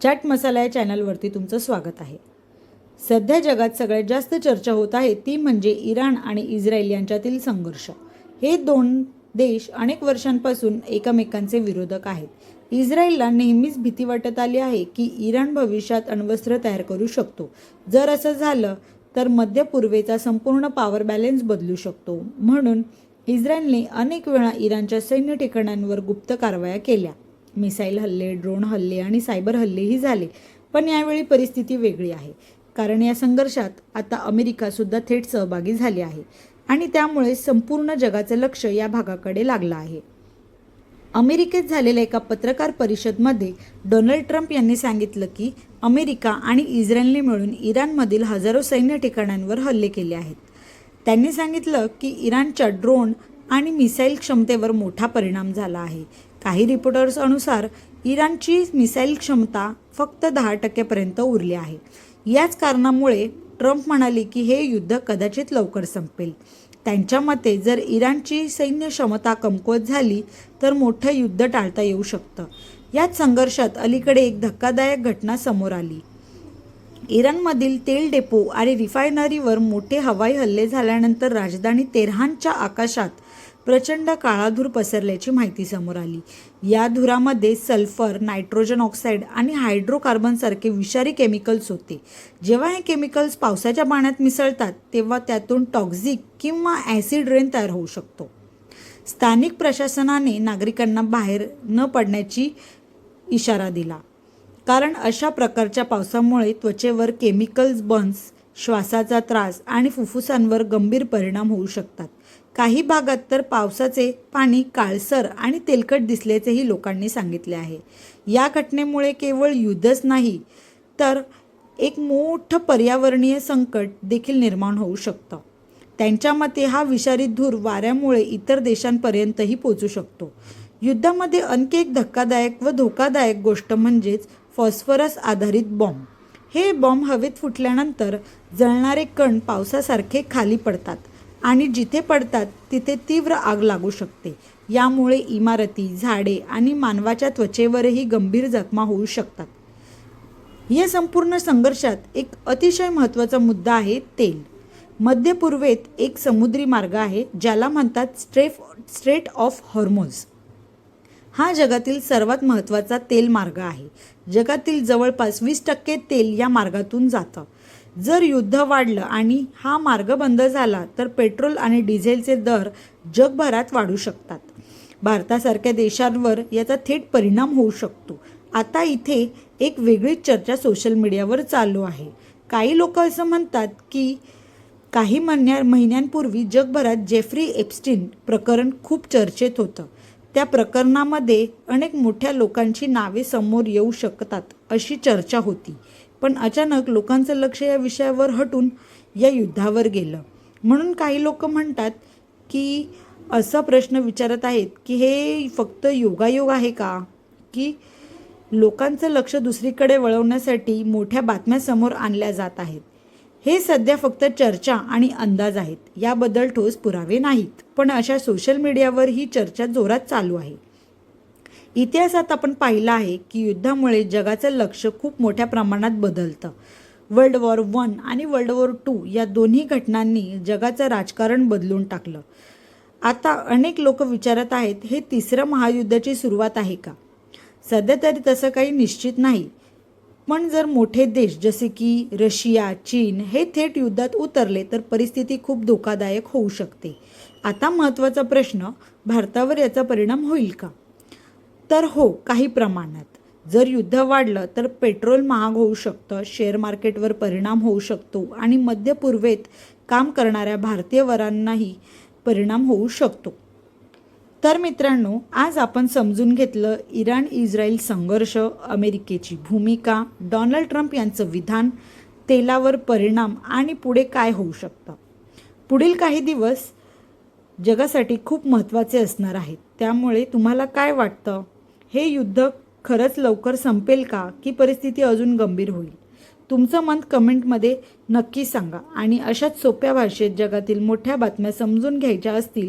चाट मसाला या चॅनलवरती तुमचं स्वागत आहे। सध्या जगात सगळ्यात जास्त चर्चा होत आहे ती म्हणजे इराण आणि इस्रायल यांच्यातील संघर्ष। हे दोन देश अनेक वर्षांपासून एकमेकांचे विरोधक आहेत। इस्रायलला नेहमीच भीती वाटत आली आहे की इराण भविष्यात अण्वस्त्र तयार करू शकतो। जर असं झालं तर मध्य पूर्वेचा संपूर्ण पॉवर बॅलन्स बदलू शकतो। म्हणून इस्रायलने अनेक वेळा इराणच्या सैन्य ठिकाणांवर गुप्त कारवाया केल्या। मिसाईल हल्ले, ड्रोन हल्ले आणि सायबर हल्लेही झाले। पण यावेळी परिस्थिती वेगळी आहे, कारण या संघर्षात आता अमेरिका सुद्धा थेट सहभागी झाली आहे आणि त्यामुळे संपूर्ण जगाचे लक्ष या भागाकडे लागलं आहे। अमेरिकेत झालेल्या एका पत्रकार परिषदेमध्ये डोनाल्ड ट्रम्प यांनी सांगितलं की अमेरिका आणि इस्रायलने मिळून इराणमधील हजारो सैन्य ठिकाणांवर हल्ले केले आहेत। त्यांनी सांगितलं की इराणच्या ड्रोन आणि मिसाईल क्षमतेवर मोठा परिणाम झाला आहे। काही रिपोर्टर्स अनुसार इराणची मिसाईल क्षमता फक्त 10% उरली आहे। याच कारणामुळे ट्रम्प म्हणाले की हे युद्ध कदाचित लवकर संपेल। त्यांच्या मते जर इराणची सैन्य क्षमता कमकुवत झाली तर मोठं युद्ध टाळता येऊ शकतं। याच संघर्षात अलीकडे एक धक्कादायक घटना समोर आली। इराणमधील तेल डेपो आणि रिफायनरीवर मोठे हवाई हल्ले झाल्यानंतर राजधानी तेहरानच्या आकाशात प्रचंड काळा धूर पसरल्याची माहिती समोर आली। या धुरामध्ये सल्फर, नायट्रोजन ऑक्साईड आणि हायड्रोकार्बनसारखे विषारी केमिकल्स होते। जेव्हा हे केमिकल्स पावसाच्या पाण्यात मिसळतात तेव्हा त्यातून टॉक्सिक किंवा ॲसिड रेन तयार होऊ शकतो। स्थानिक प्रशासनाने नागरिकांना बाहेर न पडण्याची इशारा दिला, कारण अशा प्रकारच्या पावसामुळे त्वचेवर केमिकल्स बर्न्स, श्वासाचा त्रास आणि फुफ्फुसांवर गंभीर परिणाम होऊ शकतात। काही भागात तर पावसाचे पाणी काळसर आणि तेलकट दिसल्याचेही लोकांनी सांगितले आहे। या घटनेमुळे केवळ युद्धच नाही तर एक मोठं पर्यावरणीय संकट देखील निर्माण होऊ शकतं। त्यांच्या मते हा विषारी धूर वाऱ्यामुळे इतर देशांपर्यंतही पोहोचू शकतो। युद्धामध्ये आणखी एक धक्कादायक व धोकादायक गोष्ट म्हणजेच फॉस्फरस आधारित बॉम्ब। हे बॉम्ब हवेत फुटल्यानंतर जळणारे कण पावसासारखे खाली पडतात आणि जिथे पडतात तिथे तीव्र आग लागू शकते। यामुळे इमारती, झाडे आणि मानवाच्या त्वचेवरही गंभीर जखमा होऊ शकतात। या संपूर्ण संघर्षात एक अतिशय महत्त्वाचा मुद्दा आहे तेल। मध्य पूर्वेत एक समुद्री मार्ग आहे ज्याला म्हणतात स्ट्रेट ऑफ हॉर्मुझ। हा जगातील सर्वात महत्त्वाचा तेल मार्ग आहे। जगातील जवळपास 20% तेल या मार्गातून जातं। जर युद्ध वाढलं आणि हा मार्ग बंद झाला तर पेट्रोल आणि डिझेलचे दर जगभरात वाढू शकतात। भारतासारख्या देशांवर याचा थेट परिणाम होऊ शकतो। आता इथे एक वेगळीच चर्चा सोशल मीडियावर चालू आहे। काही लोक असं म्हणतात की काही महिन्यांपूर्वी जगभरात जेफ्री एप्स्टीन प्रकरण खूप चर्चेत होतं। त्या प्रकरणामध्ये अनेक मोठ्या लोकांची नावे समोर येऊ शकतात अशी चर्चा होती। पण अचानक लोकांचं लक्ष या विषयावर हटून या युद्धावर गेलं। म्हणून काही लोक म्हणतात की असा प्रश्न विचारत आहेत की हे फक्त योगायोग आहे का, की लोकांचं लक्ष दुसरीकडे वळवण्यासाठी मोठ्या बातम्या समोर आणल्या जात आहेत। हे सध्या फक्त चर्चा आणि अंदाज आहेत, याबद्दल ठोस पुरावे नाहीत। पण अशा सोशल मीडियावर ही चर्चा जोरात चालू आहे। इतिहासात आपण पाहिलं आहे की युद्धामुळे जगाचं लक्ष खूप मोठ्या प्रमाणात बदलतं। वर्ल्ड वॉर 1 आणि वर्ल्ड वॉर 2 या दोन्ही घटनांनी जगाचं राजकारण बदलून टाकलं। आता अनेक लोक विचारत आहेत हे तिसऱ्या महायुद्धाची सुरुवात आहे का? सध्या तरी तसं काही निश्चित नाही, पण जर मोठे देश जसे की रशिया, चीन हे थेट युद्धात उतरले तर परिस्थिती खूप धोकादायक होऊ शकते। आता महत्त्वाचा प्रश्न, भारतावर याचा परिणाम होईल का? तर हो, काही प्रमाणात। जर युद्ध वाढलं तर पेट्रोल महाग होऊ शकतं, शेअर मार्केटवर परिणाम होऊ शकतो आणि मध्य पूर्वेत काम करणाऱ्या भारतीयवरांनाही परिणाम होऊ शकतो। तर मित्रांनो, आज आपण समजून घेतलं इराण-इस्रायल संघर्ष, अमेरिकेची भूमिका, डोनाल्ड ट्रम्प यांचं विधान, तेलावर परिणाम आणि पुढे काय होऊ शकतं। पुढील काही दिवस जगासाठी खूप महत्त्वाचे असणार आहेत। त्यामुळे तुम्हाला काय वाटतं, हे युद्ध खरंच लवकर संपेल का, की परिस्थिती अजून गंभीर होईल? तुमचं मत कमेंटमध्ये नक्की सांगा आणि अशाच सोप्या भाषेत जगातील मोठ्या बातम्या समजून घ्यायच्या असतील